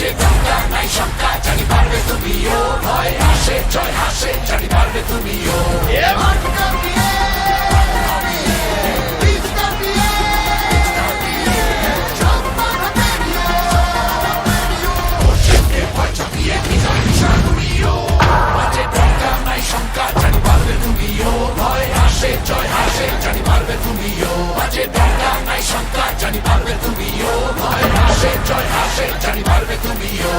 মাঝে দঙ্গা নাই শঙ্কা জানি পারবে তুমিও ভয় আসে জয় হাসে জানি পারবে তুমিও ভয় চাপিয়ে বিজয় নিশা তুমিও মাঝে দঙ্গা নাই শঙ্কা জানি পারবে তুমিও ভয় আসে জয় হাসে জানি পারবে তুমিও মাঝে দঙ্গা নাই শঙ্কা জানি পারবে তুমিও ভয় আসে জয় হাসে জানি পারবে তুমিও